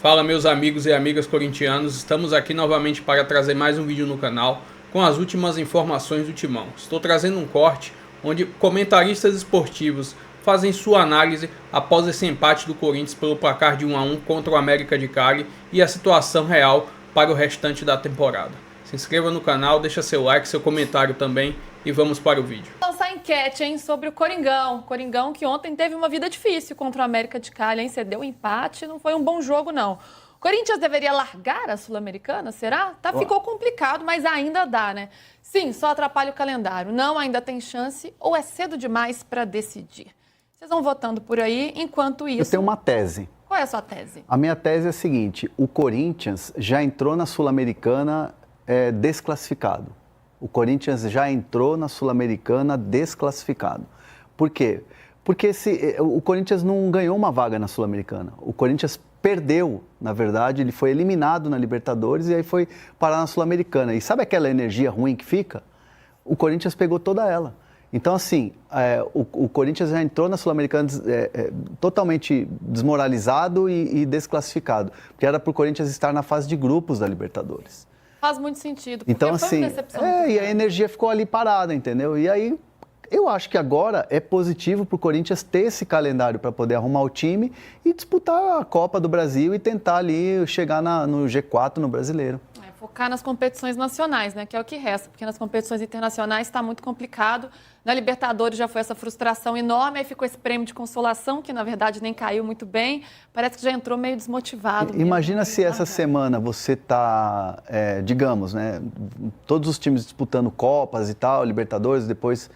Fala, meus amigos e amigas corintianos, estamos aqui novamente para trazer mais um vídeo no canal com as últimas informações do Timão. Estou trazendo um corte onde comentaristas esportivos fazem sua análise após esse empate do Corinthians pelo placar de 1-1 contra o América de Cali e a situação real para o restante da temporada. Se inscreva no canal, deixa seu like, seu comentário também e vamos para o vídeo. Lançar enquete, hein, sobre o Coringão. Coringão que ontem teve uma vida difícil contra o América de Cali, hein? Cedeu um empate, não foi um bom jogo, não. O Corinthians deveria largar a Sul-Americana, será? Ficou complicado, mas ainda dá, né? Sim, só atrapalha o calendário. Não, ainda tem chance ou é cedo demais para decidir? Vocês vão votando por aí, enquanto isso... Eu tenho uma tese. Qual é a sua tese? A minha tese é a seguinte: o Corinthians já entrou na Sul-Americana desclassificado. O Corinthians já entrou na Sul-Americana desclassificado. Por quê? Porque o Corinthians não ganhou uma vaga na Sul-Americana. O Corinthians perdeu, na verdade, ele foi eliminado na Libertadores e aí foi parar na Sul-Americana. E sabe aquela energia ruim que fica? O Corinthians pegou toda ela. Então, assim, o Corinthians já entrou na Sul-Americana totalmente desmoralizado e desclassificado. Porque era para o Corinthians estar na fase de grupos da Libertadores. Faz muito sentido, porque então, foi assim, uma decepção. E a energia ficou ali parada, entendeu? E aí, eu acho que agora é positivo para o Corinthians ter esse calendário para poder arrumar o time e disputar a Copa do Brasil e tentar ali chegar no G4 no Brasileiro. Focar nas competições nacionais, né? Que é o que resta, porque nas competições internacionais está muito complicado. Na Libertadores já foi essa frustração enorme, aí ficou esse prêmio de consolação, que na verdade nem caiu muito bem. Parece que já entrou meio desmotivado. Imagina se essa semana você está, digamos, né? Todos os times disputando Copas e tal, Libertadores, depois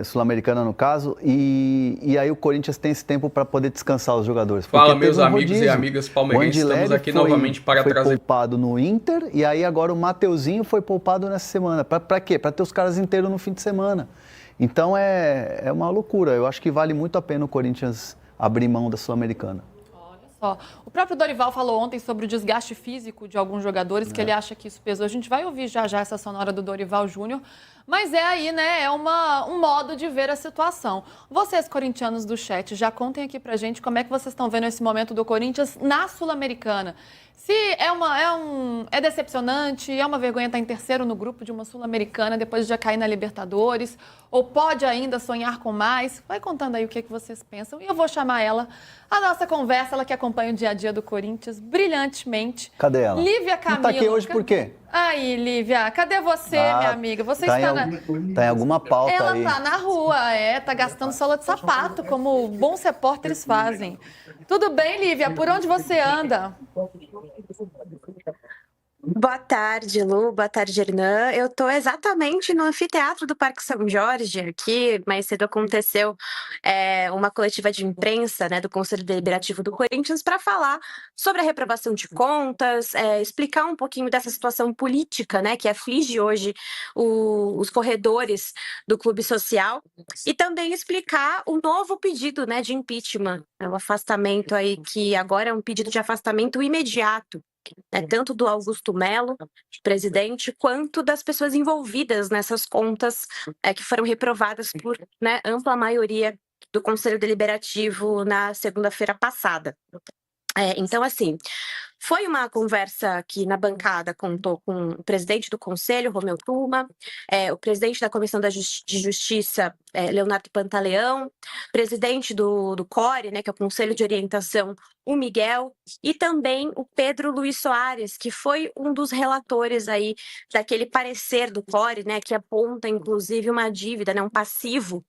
Sul-Americana no caso, e aí o Corinthians tem esse tempo para poder descansar os jogadores. Fala, meus amigos e amigas palmeirenses, estamos aqui novamente para trazer... Foi poupado no Inter, e aí agora o Mateuzinho foi poupado nessa semana. Para quê? Para ter os caras inteiros no fim de semana. Então é uma loucura. Eu acho que vale muito a pena o Corinthians abrir mão da Sul-Americana. O próprio Dorival falou ontem sobre o desgaste físico de alguns jogadores, que ele acha que isso pesou. A gente vai ouvir já essa sonora do Dorival Júnior, mas é aí, né, um modo de ver a situação. Vocês, corintianos do chat, já contem aqui pra gente como é que vocês estão vendo esse momento do Corinthians na Sul-Americana. Se é decepcionante, é uma vergonha estar em terceiro no grupo de uma Sul-Americana depois de já cair na Libertadores, ou pode ainda sonhar com mais? Vai contando aí o que vocês pensam e eu vou chamar ela, a nossa conversa, ela que acompanha o dia a dia do Corinthians brilhantemente. Cadê ela? Lívia Camilo. Não tá aqui hoje por quê? Aí, Lívia, cadê você, minha amiga? Você tá está tá em alguma pauta Ela aí. tá na rua, tá gastando sola de sapato, como bons repórteres fazem. Tudo bem, Lívia? Por onde você anda? Boa tarde, Lu. Boa tarde, Hernan. Eu estou exatamente no anfiteatro do Parque São Jorge. Aqui, mais cedo aconteceu uma coletiva de imprensa, né, do Conselho Deliberativo do Corinthians para falar sobre a reprovação de contas, explicar um pouquinho dessa situação política, né, que aflige hoje os corredores do Clube Social e também explicar o novo pedido, né, de impeachment, o afastamento aí, que agora é um pedido de afastamento imediato, tanto do Augusto Melo, presidente, quanto das pessoas envolvidas nessas contas que foram reprovadas por, né, ampla maioria do Conselho Deliberativo na segunda-feira passada. Então, assim, foi uma conversa que na bancada contou com o presidente do Conselho, Romeu Tuma, o presidente da Comissão de Justiça, Leonardo Pantaleão, presidente do CORE, né, que é o Conselho de Orientação, o Miguel, e também o Pedro Luiz Soares, que foi um dos relatores aí daquele parecer do CORE, né, que aponta, inclusive, uma dívida, né, um passivo,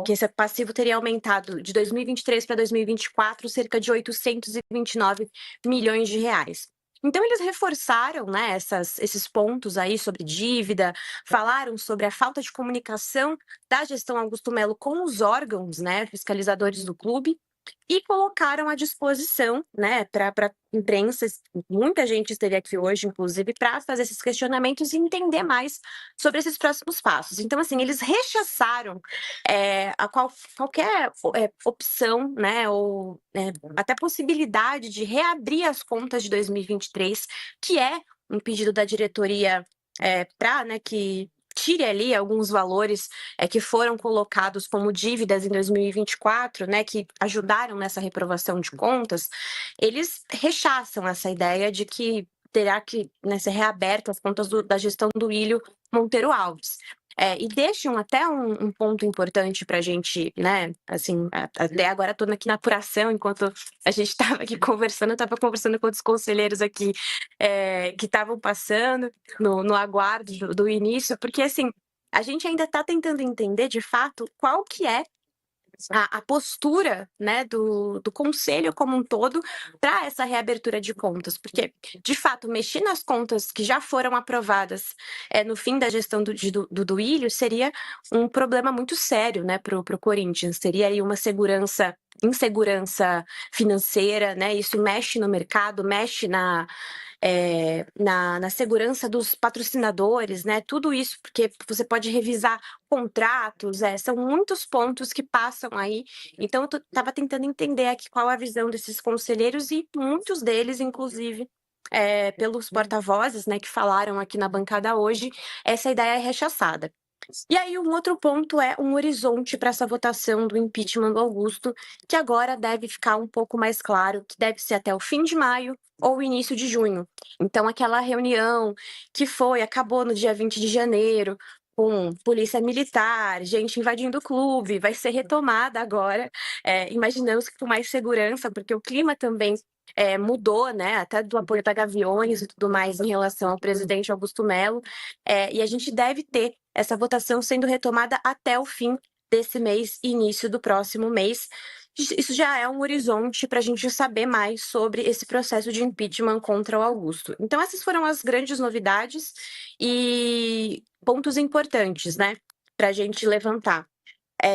que esse passivo teria aumentado de 2023 para 2024 cerca de 829 milhões de reais. Então, eles reforçaram, né, esses pontos aí sobre dívida, falaram sobre a falta de comunicação da gestão Augusto Melo com os órgãos, né, fiscalizadores do clube, e colocaram à disposição, né, para a imprensa. Muita gente esteve aqui hoje, inclusive, para fazer esses questionamentos e entender mais sobre esses próximos passos. Então, assim, eles rechaçaram qualquer opção, né, ou até possibilidade de reabrir as contas de 2023, que é um pedido da diretoria para, né, que tire ali alguns valores que foram colocados como dívidas em 2024, né, que ajudaram nessa reprovação de contas, eles rechaçam essa ideia de que terá que, né, ser reaberta as contas da gestão do Ilho Monteiro Alves. E deixam até um ponto importante para a gente, né? Assim, até agora estou aqui na apuração, enquanto a gente estava aqui conversando, eu estava conversando com outros conselheiros aqui que estavam passando no aguardo do início, porque assim, a gente ainda está tentando entender de fato qual que é a postura, né, do Conselho como um todo para essa reabertura de contas, porque, de fato, mexer nas contas que já foram aprovadas no fim da gestão do Duílio seria um problema muito sério, né, para o Corinthians, teria aí uma insegurança financeira, né, isso mexe no mercado, mexe na segurança dos patrocinadores, né? Tudo isso, porque você pode revisar contratos, são muitos pontos que passam aí. Então, eu estava tentando entender aqui qual a visão desses conselheiros e muitos deles, inclusive, pelos porta-vozes, né, que falaram aqui na bancada hoje, essa ideia é rechaçada. E aí, um outro ponto é um horizonte para essa votação do impeachment do Augusto, que agora deve ficar um pouco mais claro, que deve ser até o fim de maio ou início de junho. Então, aquela reunião que acabou no dia 20 de janeiro, com polícia militar, gente invadindo o clube, vai ser retomada agora. Imaginamos que com mais segurança, porque o clima também mudou, né? Até do apoio da Gaviões e tudo mais em relação ao presidente Augusto Melo. E a gente deve ter essa votação sendo retomada até o fim desse mês e início do próximo mês. Isso já é um horizonte para a gente saber mais sobre esse processo de impeachment contra o Augusto. Então, essas foram as grandes novidades e pontos importantes, né, para a gente levantar.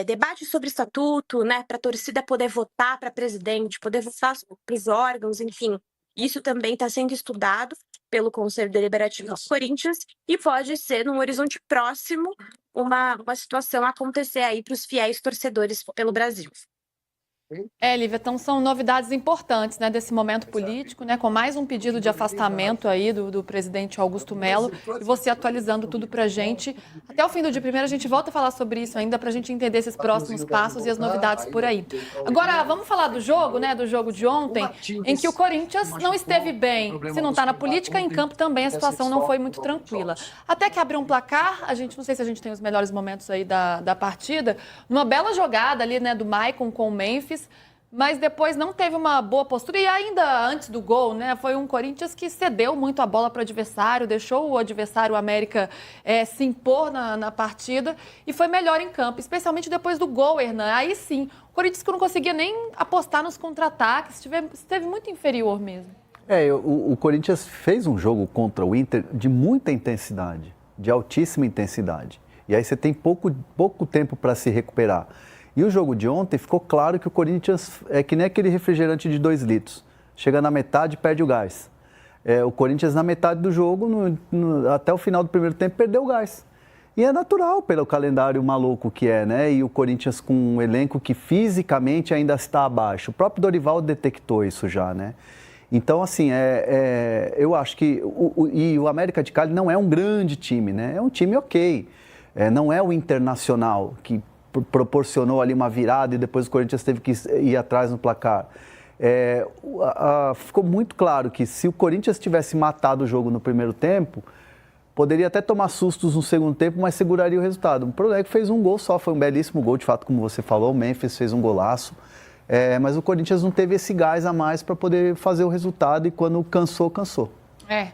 Debate sobre estatuto, né, para a torcida poder votar para presidente, poder votar para os órgãos, enfim. Isso também está sendo estudado pelo Conselho Deliberativo do Corinthians e pode ser, num horizonte próximo, uma situação acontecer aí para os fiéis torcedores pelo Brasil. Lívia, então são novidades importantes, né, desse momento político, né, com mais um pedido de afastamento aí do presidente Augusto Melo, e você atualizando tudo pra gente. Até o fim do dia primeiro a gente volta a falar sobre isso ainda pra gente entender esses próximos passos e as novidades por aí. Agora, vamos falar do jogo, né, do jogo de ontem, em que o Corinthians não esteve bem. Se não tá na política, em campo também a situação não foi muito tranquila. Até que abriu um placar, não sei se a gente tem os melhores momentos aí da partida, numa bela jogada ali, né, do Maicon com o Memphis, mas depois não teve uma boa postura. E ainda antes do gol, né, foi um Corinthians que cedeu muito a bola para o adversário, deixou o adversário, o América, se impor na partida e foi melhor em campo, especialmente depois do gol, Hernan. Aí sim, o Corinthians que não conseguia nem apostar nos contra-ataques, esteve muito inferior mesmo. O Corinthians fez um jogo contra o Inter de muita intensidade, de altíssima intensidade. E aí você tem pouco tempo para se recuperar. E o jogo de ontem ficou claro que o Corinthians é que nem aquele refrigerante de 2 litros. Chega na metade e perde o gás. O Corinthians, na metade do jogo, até o final do primeiro tempo, perdeu o gás. E é natural pelo calendário maluco que é, né? E o Corinthians com um elenco que fisicamente ainda está abaixo. O próprio Dorival detectou isso já, né? Então, assim, eu acho que o América de Cali não é um grande time, né? É um time ok. Não é o Internacional, que proporcionou ali uma virada e depois o Corinthians teve que ir atrás no placar. Ficou muito claro que se o Corinthians tivesse matado o jogo no primeiro tempo, poderia até tomar sustos no segundo tempo, mas seguraria o resultado. O problema é que fez um gol só, foi um belíssimo gol, de fato, como você falou, o Memphis fez um golaço, mas o Corinthians não teve esse gás a mais para poder fazer o resultado e quando cansou, cansou.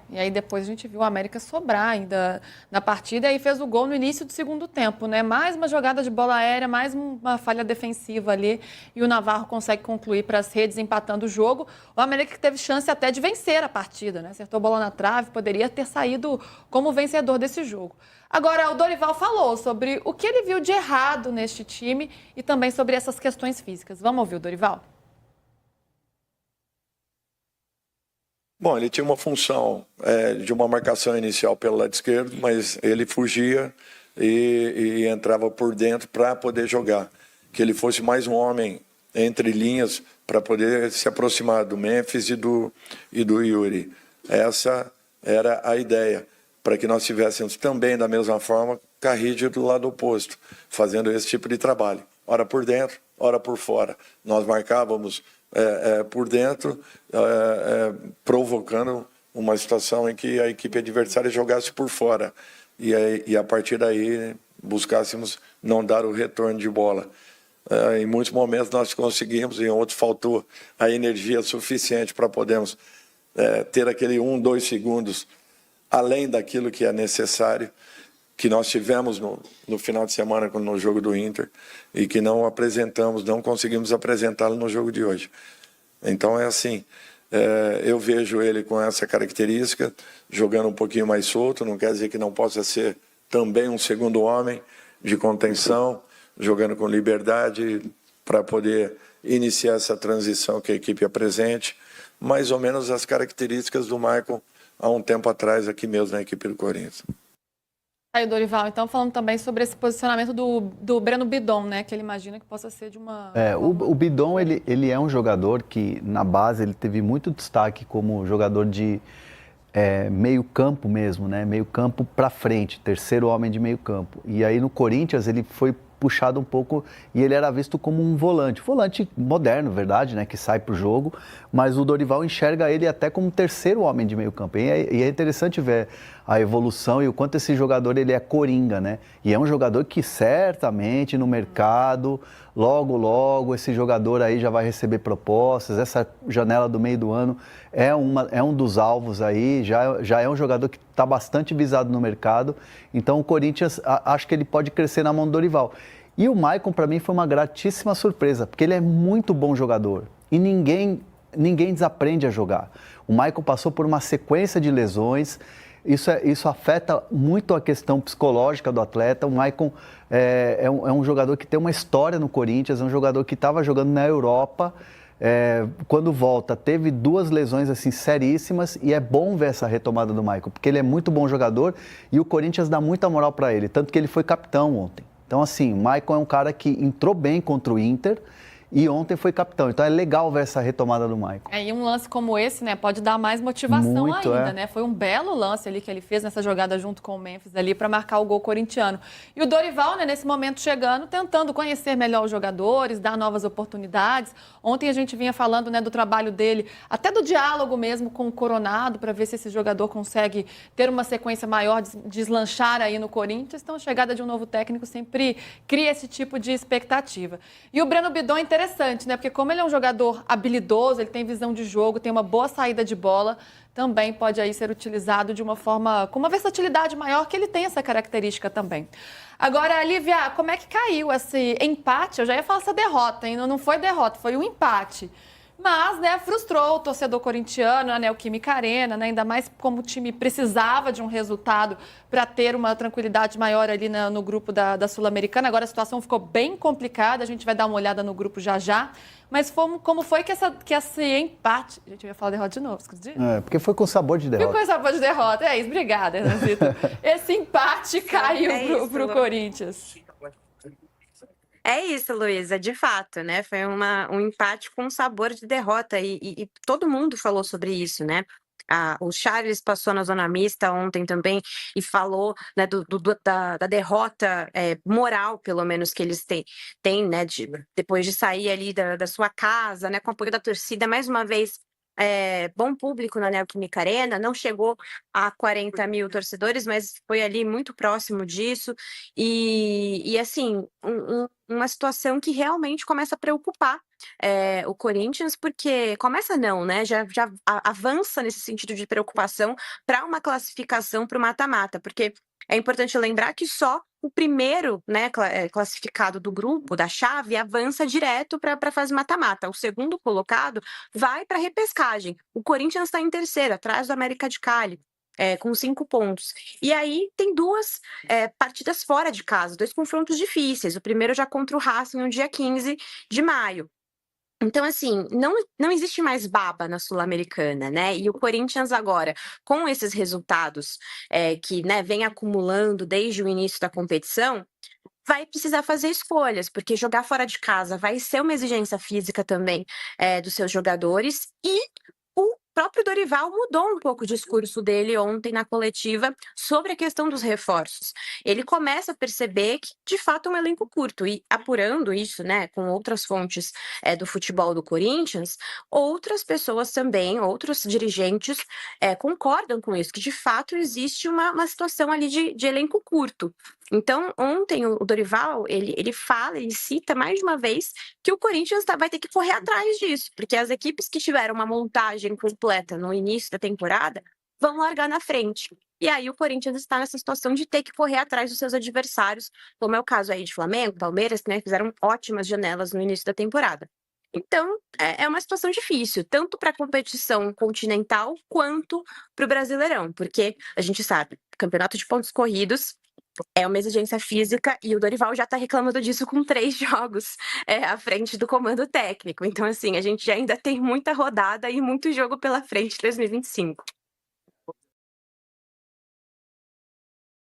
E aí depois a gente viu o América sobrar ainda na partida e fez o gol no início do segundo tempo, né? Mais uma jogada de bola aérea, mais uma falha defensiva ali e o Navarro consegue concluir para as redes empatando o jogo. O América que teve chance até de vencer a partida, né? Acertou a bola na trave, poderia ter saído como vencedor desse jogo. Agora, o Dorival falou sobre o que ele viu de errado neste time e também sobre essas questões físicas. Vamos ouvir o Dorival? Bom, ele tinha uma função de uma marcação inicial pelo lado esquerdo, mas ele fugia e entrava por dentro para poder jogar. Que ele fosse mais um homem entre linhas para poder se aproximar do Memphis e do Yuri. Essa era a ideia, para que nós tivéssemos também, da mesma forma, Carride do lado oposto, fazendo esse tipo de trabalho. Ora por dentro, ora por fora. Nós marcávamos por dentro, provocando uma situação em que a equipe adversária jogasse por fora. E a partir daí buscássemos não dar o retorno de bola. Em muitos momentos nós conseguimos, em outros faltou a energia suficiente para podermos ter aquele 1, 2 segundos além daquilo que é necessário, que nós tivemos no final de semana no jogo do Inter e que não apresentamos, não conseguimos apresentá-lo no jogo de hoje. Então é assim, eu vejo ele com essa característica, jogando um pouquinho mais solto, não quer dizer que não possa ser também um segundo homem de contenção, jogando com liberdade para poder iniciar essa transição que a equipe apresente, mais ou menos as características do Maicon há um tempo atrás aqui mesmo na equipe do Corinthians. Aí, Dorival, então falando também sobre esse posicionamento do Breno Bidon, né? Que ele imagina que possa ser de uma... O Bidon, ele é um jogador que, na base, ele teve muito destaque como jogador de meio campo mesmo, né? Meio campo para frente, terceiro homem de meio campo. E aí no Corinthians ele foi puxado um pouco e ele era visto como um volante moderno, verdade, né, que sai pro jogo, mas o Dorival enxerga ele até como um terceiro homem de meio campo. E é interessante ver a evolução e o quanto esse jogador ele é coringa, né? E é um jogador que certamente no mercado, logo esse jogador aí já vai receber propostas. Essa janela do meio do ano é um dos alvos aí, já é um jogador que está bastante visado no mercado. Então o Corinthians, acho que ele pode crescer na mão do Dorival. E o Maicon, para mim, foi uma gratíssima surpresa, porque ele é muito bom jogador e ninguém desaprende a jogar. O Maicon passou por uma sequência de lesões, isso afeta muito a questão psicológica do atleta. O Maicon é um jogador que tem uma história no Corinthians, é um jogador que estava jogando na Europa. Quando volta, teve 2 lesões assim seríssimas e é bom ver essa retomada do Maicon, porque ele é muito bom jogador e o Corinthians dá muita moral para ele, tanto que ele foi capitão ontem. Então assim, o Maicon é um cara que entrou bem contra o Inter e ontem foi capitão. Então é legal ver essa retomada do Maicon. E um lance como esse, né, pode dar mais motivação muito, ainda, né? Foi um belo lance ali que ele fez nessa jogada junto com o Memphis ali para marcar o gol corintiano. E o Dorival, né, nesse momento chegando, tentando conhecer melhor os jogadores, dar novas oportunidades. Ontem a gente vinha falando, né, do trabalho dele, até do diálogo mesmo com o Coronado, para ver se esse jogador consegue ter uma sequência maior, deslanchar aí no Corinthians. Então a chegada de um novo técnico sempre cria esse tipo de expectativa. E o Breno Bidon é interessante, né? Porque como ele é um jogador habilidoso, ele tem visão de jogo, tem uma boa saída de bola, também pode aí ser utilizado de uma forma, com uma versatilidade maior, que ele tem essa característica também. Agora, Lívia, como é que caiu esse empate? Eu já ia falar essa derrota, hein? Não foi derrota, foi um empate. Mas, né, frustrou o torcedor corintiano na Neoquímica Arena, né, ainda mais como o time precisava de um resultado para ter uma tranquilidade maior ali no grupo da Sul-Americana. Agora a situação ficou bem complicada, a gente vai dar uma olhada no grupo já. Mas como foi que esse empate... A gente ia falar derrota de novo, esqueci? Porque foi com sabor de derrota. Ficou com sabor de derrota, é isso. Obrigada, Renanzito. Esse empate caiu pro Corinthians. É isso, Luísa, de fato, né? Foi um empate com sabor de derrota e todo mundo falou sobre isso, né? O Charles passou na zona mista ontem também e falou, né, da derrota moral, pelo menos, que eles têm, né, depois de sair ali da sua casa, né, com o apoio da torcida, mais uma vez. Bom público na Neoquímica Arena, não chegou a 40 mil torcedores, mas foi ali muito próximo disso, e assim, uma situação que realmente começa a preocupar o Corinthians, porque começa não, né, já avança nesse sentido de preocupação para uma classificação para o mata-mata, porque é importante lembrar que só o primeiro, né, classificado do grupo, da chave, avança direto para a fase mata-mata. O segundo colocado vai para a repescagem. O Corinthians está em terceiro, atrás do América de Cali, com 5 pontos. E aí tem 2 partidas fora de casa, 2 confrontos difíceis. O primeiro já contra o Racing no dia 15 de maio. Então, assim, não existe mais baba na Sul-Americana, né? E o Corinthians agora, com esses resultados que, né, vem acumulando desde o início da competição, vai precisar fazer escolhas, porque jogar fora de casa vai ser uma exigência física também dos seus jogadores e o próprio Dorival mudou um pouco o discurso dele ontem na coletiva sobre a questão dos reforços. Ele começa a perceber que, de fato, é um elenco curto. E apurando isso, né, com outras fontes do futebol do Corinthians, outras pessoas também, outros dirigentes concordam com isso, que de fato existe uma situação ali de elenco curto. Então, ontem o Dorival, ele cita mais de uma vez que o Corinthians vai ter que correr atrás disso, porque as equipes que tiveram uma montagem completa no início da temporada vão largar na frente. E aí o Corinthians está nessa situação de ter que correr atrás dos seus adversários, como é o caso aí de Flamengo, Palmeiras, né, fizeram ótimas janelas no início da temporada. Então, é uma situação difícil, tanto para a competição continental quanto para o Brasileirão, porque a gente sabe, campeonato de pontos corridos é uma exigência física e o Dorival já está reclamando disso com 3 jogos à frente do comando técnico. Então, assim, a gente ainda tem muita rodada e muito jogo pela frente em 2025.